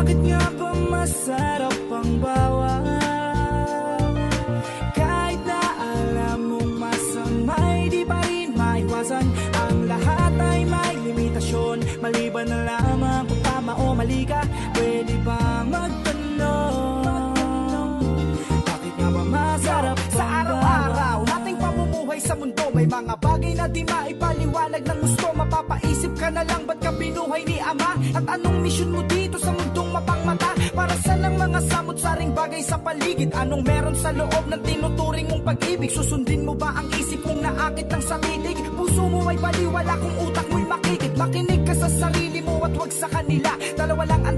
Bakit nga ba masarap ang bawal? Kahit na alam mong masama'y di pa rin maiwasan. Ang lahat ay may limitasyon, maliban na lamang kung tama o mali ka. Pwede ba magtanong, bakit nga ba masarap sa araw-araw nating pamumuhay sa mundo, may mga bagay na di maipaliwanag ng gusto. Mapapaisip ka na lang, ba't ka binuhay ni Ama? At anong misyon mo dito sa mundong mapangmata? Para saan ang mga samot-saring bagay sa paligid? Anong meron sa loob ng tinuturing mong pag-ibig? Susundin mo ba ang isip mong naakit ng sa titig? Puso mo ay baliwala kung utak mo'y makikit. Makinig ka sa sarili mo at wag sa kanila. Dalawa lang ang